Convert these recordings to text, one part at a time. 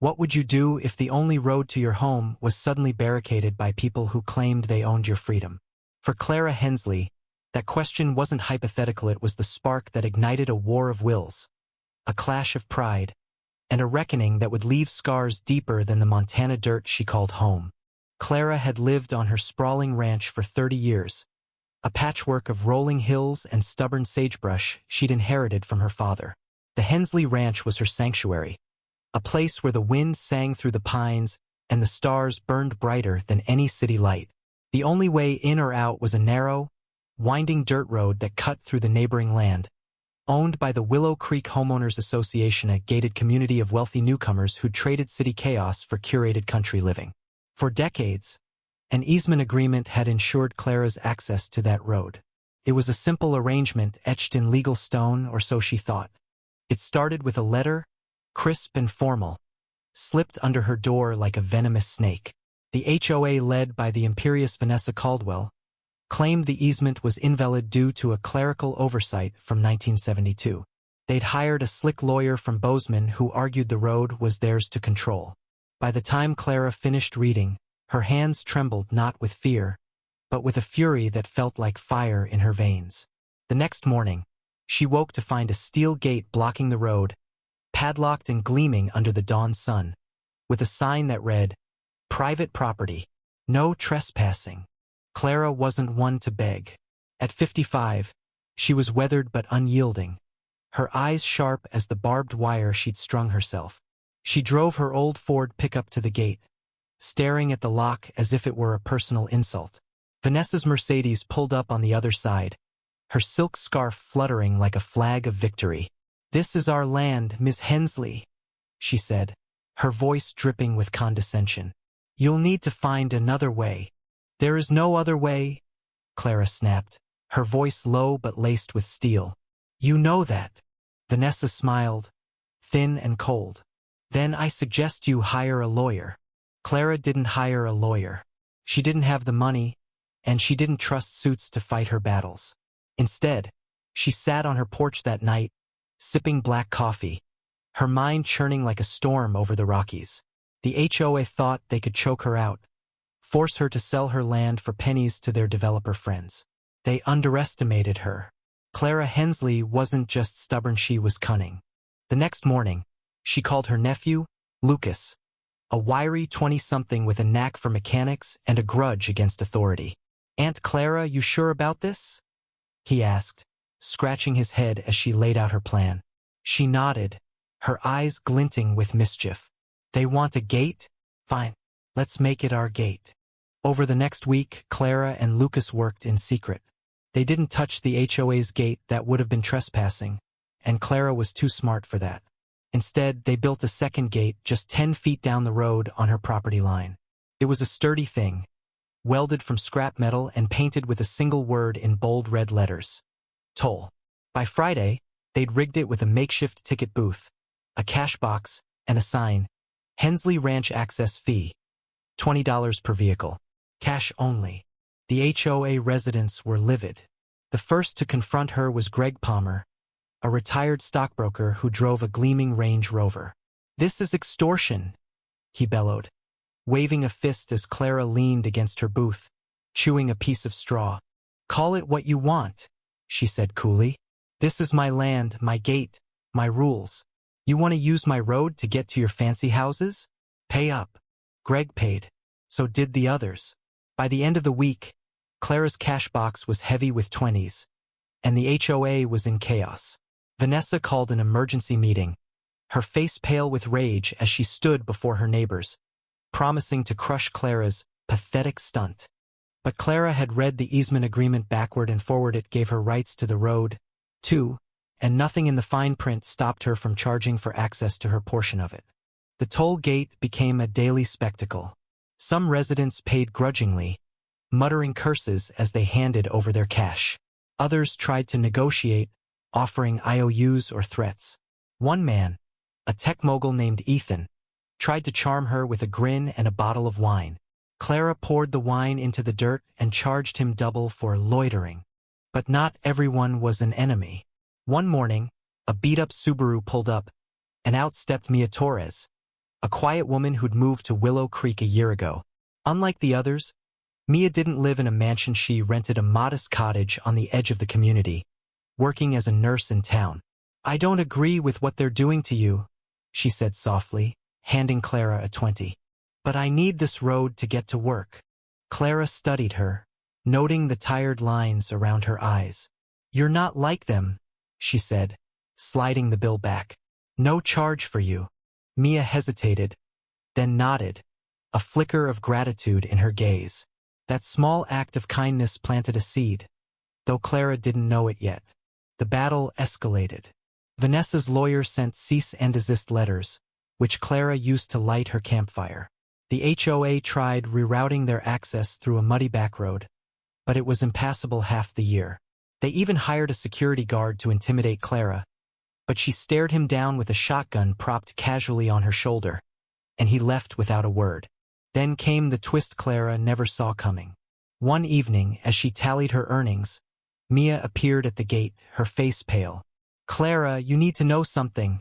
What would you do if the only road to your home was suddenly barricaded by people who claimed they owned your freedom? For Clara Hensley, that question wasn't hypothetical, it was the spark that ignited a war of wills, a clash of pride, and a reckoning that would leave scars deeper than the Montana dirt she called home. Clara had lived on her sprawling ranch for 30 years, a patchwork of rolling hills and stubborn sagebrush she'd inherited from her father. The Hensley Ranch was her sanctuary, a place where the wind sang through the pines and the stars burned brighter than any city light. The only way in or out was a narrow, winding dirt road that cut through the neighboring land, owned by the Willow Creek Homeowners Association, a gated community of wealthy newcomers who traded city chaos for curated country living. For decades, an easement agreement had ensured Clara's access to that road. It was a simple arrangement etched in legal stone, or so she thought. It started with a letter, crisp and formal, slipped under her door like a venomous snake. The HOA, led by the imperious Vanessa Caldwell, claimed the easement was invalid due to a clerical oversight from 1972. They'd hired a slick lawyer from Bozeman who argued the road was theirs to control. By the time Clara finished reading, her hands trembled not with fear, but with a fury that felt like fire in her veins. The next morning, she woke to find a steel gate blocking the road, padlocked and gleaming under the dawn sun, with a sign that read, "Private property. No trespassing." Clara wasn't one to beg. At 55, she was weathered but unyielding, her eyes sharp as the barbed wire she'd strung herself. She drove her old Ford pickup to the gate, staring at the lock as if it were a personal insult. Vanessa's Mercedes pulled up on the other side, her silk scarf fluttering like a flag of victory. "This is our land, Miss Hensley," she said, her voice dripping with condescension. "You'll need to find another way." "There is no other way," Clara snapped, her voice low but laced with steel. "You know that." Vanessa smiled, thin and cold. "Then I suggest you hire a lawyer." Clara didn't hire a lawyer. She didn't have the money, and she didn't trust suits to fight her battles. Instead, she sat on her porch that night, sipping black coffee, her mind churning like a storm over the Rockies. The HOA thought they could choke her out, force her to sell her land for pennies to their developer friends. They underestimated her. Clara Hensley wasn't just stubborn, she was cunning. The next morning, she called her nephew, Lucas, a wiry 20-something with a knack for mechanics and a grudge against authority. "Aunt Clara, you sure about this?" he asked, scratching his head as she laid out her plan. She nodded, her eyes glinting with mischief. "They want a gate? Fine, let's make it our gate." Over the next week, Clara and Lucas worked in secret. They didn't touch the HOA's gate, that would have been trespassing, and Clara was too smart for that. Instead, they built a second gate just 10 feet down the road on her property line. It was a sturdy thing, welded from scrap metal and painted with a single word in bold red letters: toll. By Friday, they'd rigged it with a makeshift ticket booth, a cash box, and a sign: Hensley Ranch Access Fee, $20 per vehicle. Cash only. The HOA residents were livid. The first to confront her was Greg Palmer, a retired stockbroker who drove a gleaming Range Rover. "This is extortion," he bellowed, waving a fist as Clara leaned against her booth, chewing a piece of straw. "Call it what you want," she said coolly. "This is my land, my gate, my rules. You want to use my road to get to your fancy houses? Pay up." Greg paid. So did the others. By the end of the week, Clara's cash box was heavy with 20s, and the HOA was in chaos. Vanessa called an emergency meeting, her face pale with rage as she stood before her neighbors, promising to crush Clara's pathetic stunt. But Clara had read the easement agreement backward and forward. It gave her rights to the road, too, and nothing in the fine print stopped her from charging for access to her portion of it. The toll gate became a daily spectacle. Some residents paid grudgingly, muttering curses as they handed over their cash. Others tried to negotiate, offering IOUs or threats. One man, a tech mogul named Ethan, tried to charm her with a grin and a bottle of wine. Clara poured the wine into the dirt and charged him double for loitering. But not everyone was an enemy. One morning, a beat-up Subaru pulled up, and out stepped Mia Torres, a quiet woman who'd moved to Willow Creek a year ago. Unlike the others, Mia didn't live in a mansion. She rented a modest cottage on the edge of the community, working as a nurse in town. "I don't agree with what they're doing to you," she said softly, handing Clara a 20. "But I need this road to get to work." Clara studied her, noting the tired lines around her eyes. "You're not like them," she said, sliding the bill back. "No charge for you." Mia hesitated, then nodded, a flicker of gratitude in her gaze. That small act of kindness planted a seed, though Clara didn't know it yet. The battle escalated. Vanessa's lawyer sent cease and desist letters, which Clara used to light her campfire. The HOA tried rerouting their access through a muddy back road, but it was impassable half the year. They even hired a security guard to intimidate Clara, but she stared him down with a shotgun propped casually on her shoulder, and he left without a word. Then came the twist Clara never saw coming. One evening, as she tallied her earnings, Mia appeared at the gate, her face pale. "Clara, you need to know something,"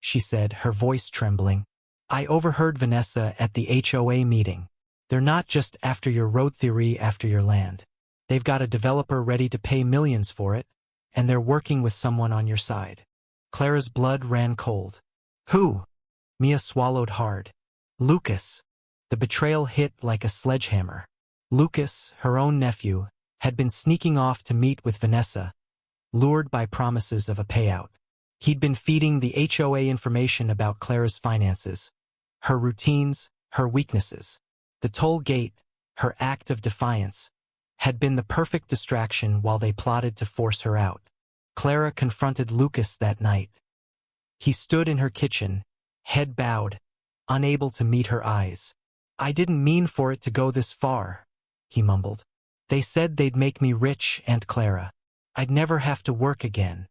she said, her voice trembling. "I overheard Vanessa at the HOA meeting. They're not just after your road theory, after your land. They've got a developer ready to pay millions for it, and they're working with someone on your side." Clara's blood ran cold. "Who?" Mia swallowed hard. "Lucas." The betrayal hit like a sledgehammer. Lucas, her own nephew, had been sneaking off to meet with Vanessa, lured by promises of a payout. He'd been feeding the HOA information about Clara's finances, her routines, her weaknesses. The toll gate, her act of defiance, had been the perfect distraction while they plotted to force her out. Clara confronted Lucas that night. He stood in her kitchen, head bowed, unable to meet her eyes. "I didn't mean for it to go this far," he mumbled. "They said they'd make me rich, Aunt Clara. I'd never have to work again."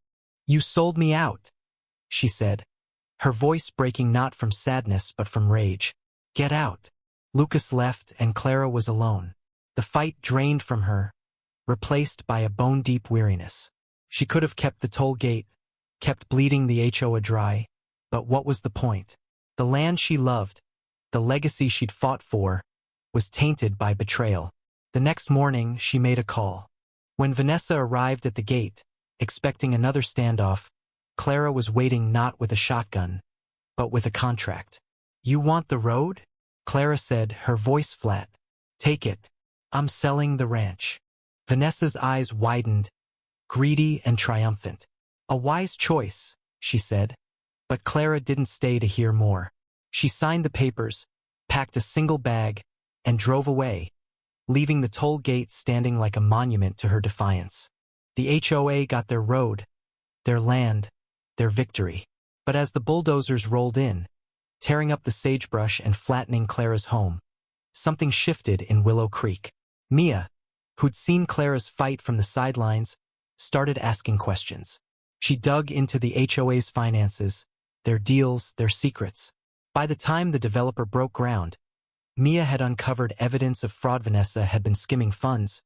"You sold me out," she said, her voice breaking not from sadness but from rage. "Get out." Lucas left and Clara was alone. The fight drained from her, replaced by a bone-deep weariness. She could have kept the toll gate, kept bleeding the HOA dry, but what was the point? The land she loved, the legacy she'd fought for, was tainted by betrayal. The next morning, she made a call. When Vanessa arrived at the gate, expecting another standoff, Clara was waiting not with a shotgun, but with a contract. "You want the road?" Clara said, her voice flat. "Take it. I'm selling the ranch." Vanessa's eyes widened, greedy and triumphant. "A wise choice," she said. But Clara didn't stay to hear more. She signed the papers, packed a single bag, and drove away, leaving the toll gate standing like a monument to her defiance. The HOA got their road, their land, their victory. But as the bulldozers rolled in, tearing up the sagebrush and flattening Clara's home, something shifted in Willow Creek. Mia, who'd seen Clara's fight from the sidelines, started asking questions. She dug into the HOA's finances, their deals, their secrets. By the time the developer broke ground, Mia had uncovered evidence of fraud. Vanessa had been skimming funds,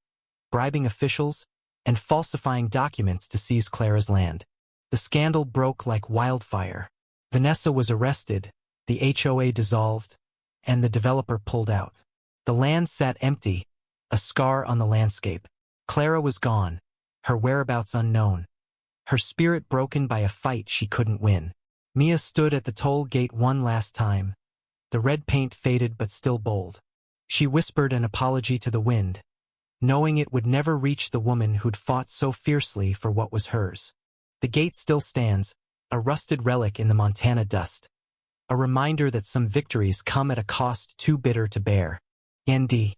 bribing officials, and falsifying documents to seize Clara's land. The scandal broke like wildfire. Vanessa was arrested, the HOA dissolved, and the developer pulled out. The land sat empty, a scar on the landscape. Clara was gone, her whereabouts unknown, her spirit broken by a fight she couldn't win. Mia stood at the toll gate one last time. The red paint faded but still bold. She whispered an apology to the wind, knowing it would never reach the woman who'd fought so fiercely for what was hers. The gate still stands, a rusted relic in the Montana dust, a reminder that some victories come at a cost too bitter to bear. ND.